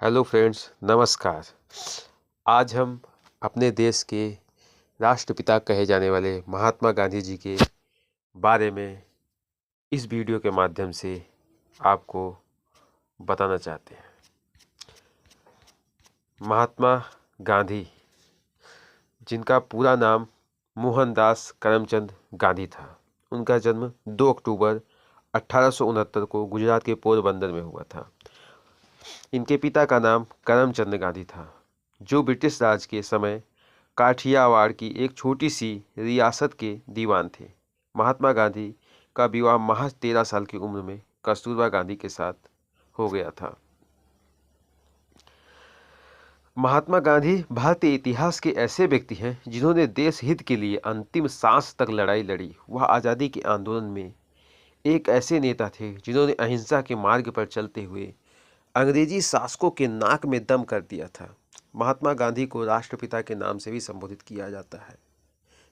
Hello friends, नमस्कार। आज हम अपने देश के राष्ट्रपिता कहे जाने वाले महात्मा गांधी जी के बारे में इस वीडियो के माध्यम से आपको बताना चाहते हैं। महात्मा गांधी, जिनका पूरा नाम मोहनदास करमचंद गांधी था, उनका जन्म 2 अक्टूबर 1869 को गुजरात के पोरबंदर में हुआ था। इनके पिता का नाम करमचंद गांधी था, जो ब्रिटिश राज के समय काठियावाड़ की एक छोटी सी रियासत के दीवान थे। महात्मा गांधी का विवाह महज 13 साल की उम्र में कस्तूरबा गांधी के साथ हो गया था। महात्मा गांधी भारतीय इतिहास के ऐसे व्यक्ति हैं जिन्होंने देश हित के लिए अंतिम सांस तक लड़ाई लड़ी। वह आज़ादी के आंदोलन में एक ऐसे नेता थे जिन्होंने अहिंसा के मार्ग पर चलते हुए अंग्रेजी शासकों के नाक में दम कर दिया था। महात्मा गांधी को राष्ट्रपिता के नाम से भी संबोधित किया जाता है।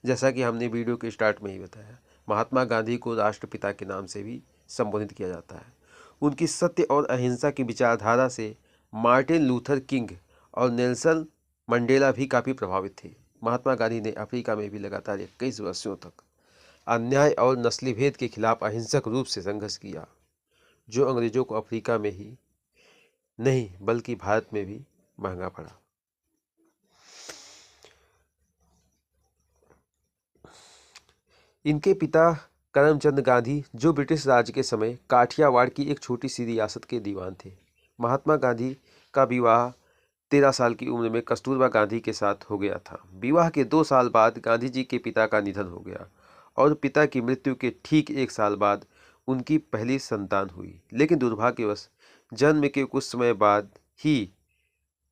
जैसा कि हमने वीडियो के स्टार्ट में ही बताया, महात्मा गांधी को राष्ट्रपिता के नाम से भी संबोधित किया जाता है। उनकी सत्य और अहिंसा की विचारधारा से मार्टिन लूथर किंग और नेल्सन मंडेला भी काफ़ी प्रभावित थे। महात्मा गांधी ने अफ्रीका में भी लगातार 21 वर्षों तक अन्याय और नस्ली भेद के खिलाफ अहिंसक रूप से संघर्ष किया, जो अंग्रेजों को अफ्रीका में ही नहीं बल्कि भारत में भी महंगा पड़ा। इनके पिता करमचंद गांधी, जो ब्रिटिश राज के समय काठियावाड़ की एक छोटी सी रियासत के दीवान थे। महात्मा गांधी का विवाह 13 साल की उम्र में कस्तूरबा गांधी के साथ हो गया था। विवाह के 2 साल बाद गांधी जी के पिता का निधन हो गया और पिता की मृत्यु के ठीक 1 साल बाद उनकी पहली संतान हुई, लेकिन दुर्भाग्यवश जन्म के कुछ समय बाद ही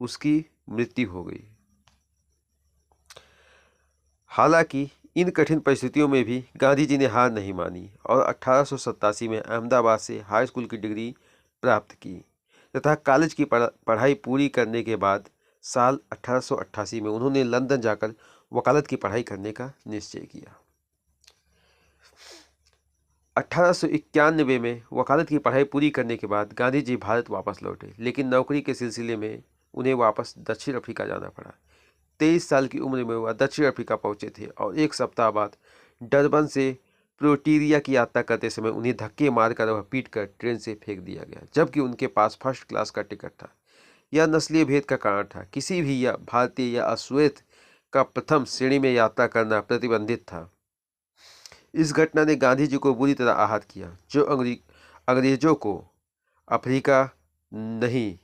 उसकी मृत्यु हो गई। हालांकि इन कठिन परिस्थितियों में भी गांधी जी ने हार नहीं मानी और 1887 में अहमदाबाद से हाई स्कूल की डिग्री प्राप्त की तथा कॉलेज की पढ़ाई पूरी करने के बाद साल 1888 में उन्होंने लंदन जाकर वकालत की पढ़ाई करने का निश्चय किया। 1891 में वकालत की पढ़ाई पूरी करने के बाद गांधी जी भारत वापस लौटे, लेकिन नौकरी के सिलसिले में उन्हें वापस दक्षिण अफ्रीका जाना पड़ा। 23 साल की उम्र में वह दक्षिण अफ्रीका पहुंचे थे और 1 सप्ताह बाद डरबन से प्रिटोरिया की यात्रा करते समय उन्हें धक्के मारकर वह पीटकर ट्रेन से फेंक दिया गया, जबकि उनके पास फर्स्ट क्लास का टिकट था। यह नस्लीय भेद का कारण था। किसी भी या भारतीय या अश्वेत का प्रथम श्रेणी में यात्रा करना प्रतिबंधित था। इस घटना ने गांधी जी को बुरी तरह आहत किया, जो अंग्रेजों को अफ्रीका नहीं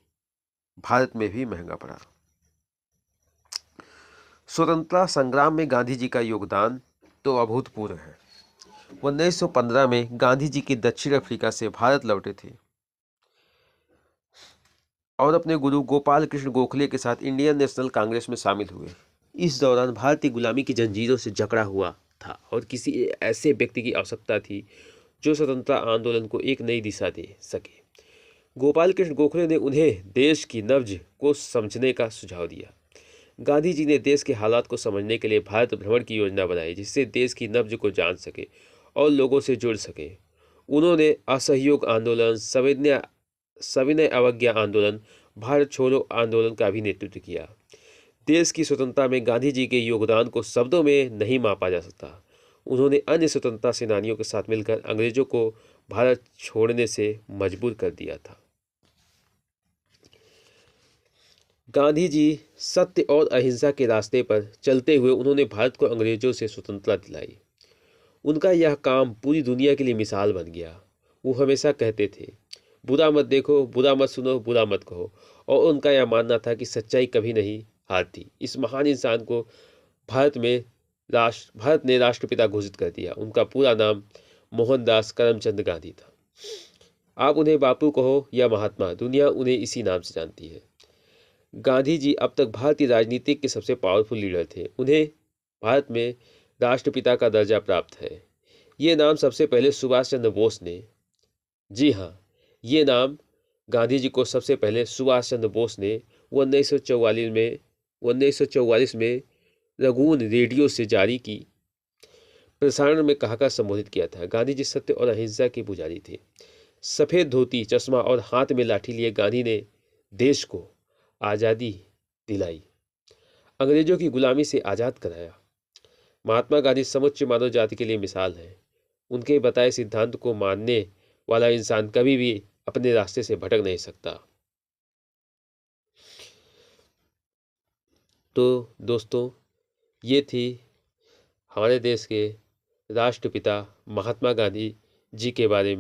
भारत में भी महंगा पड़ा। स्वतंत्रता संग्राम में गांधी जी का योगदान तो अभूतपूर्व है। 1915 में गांधी जी के दक्षिण अफ्रीका से भारत लौटे थे और अपने गुरु गोपाल कृष्ण गोखले के साथ इंडियन नेशनल कांग्रेस में शामिल हुए। इस दौरान भारतीय गुलामी की जंजीरों से जकड़ा हुआ था और किसी ऐसे व्यक्ति की आवश्यकता थी जो स्वतंत्रता आंदोलन को एक नई दिशा दे सके। गोपाल कृष्ण गोखले ने उन्हें देश की नब्ज को समझने का सुझाव दिया। गांधी जी ने देश के हालात को समझने के लिए भारत भ्रमण की योजना बनाई, जिससे देश की नब्ज को जान सके और लोगों से जुड़ सके। उन्होंने असहयोग आंदोलन, सविनय अवज्ञा आंदोलन, भारत छोड़ो आंदोलन का भी नेतृत्व किया। देश की स्वतंत्रता में गांधी जी के योगदान को शब्दों में नहीं मापा जा सकता। उन्होंने अन्य स्वतंत्रता सेनानियों के साथ मिलकर अंग्रेजों को भारत छोड़ने से मजबूर कर दिया था। गांधी जी सत्य और अहिंसा के रास्ते पर चलते हुए उन्होंने भारत को अंग्रेजों से स्वतंत्रता दिलाई। उनका यह काम पूरी दुनिया के लिए मिसाल बन गया। वो हमेशा कहते थे, बुरा मत देखो, बुरा मत सुनो, बुरा मत कहो, और उनका यह मानना था कि सच्चाई कभी नहीं हारती। इस महान इंसान को भारत ने राष्ट्रपिता घोषित कर दिया। उनका पूरा नाम मोहनदास करमचंद गांधी था। आप उन्हें बापू कहो या महात्मा, दुनिया उन्हें इसी नाम से जानती है। गांधी जी अब तक भारतीय राजनीति के सबसे पावरफुल लीडर थे। उन्हें भारत में राष्ट्रपिता का दर्जा प्राप्त है। ये नाम सबसे पहले सुभाष चंद्र बोस ने, जी हाँ, ये नाम गांधी जी को सबसे पहले सुभाष चंद्र बोस ने 1944 में रंगून रेडियो से जारी की प्रसारण में कहकर संबोधित किया था। गांधी जी सत्य और अहिंसा के पुजारी थे। सफ़ेद धोती, चश्मा और हाथ में लाठी लिए गांधी ने देश को आज़ादी दिलाई, अंग्रेजों की गुलामी से आज़ाद कराया। महात्मा गांधी समुच्च मानव जाति के लिए मिसाल हैं। उनके बताए सिद्धांत को मानने वाला इंसान कभी भी अपने रास्ते से भटक नहीं सकता। तो दोस्तों, ये थी हमारे देश के राष्ट्रपिता महात्मा गांधी जी के बारे में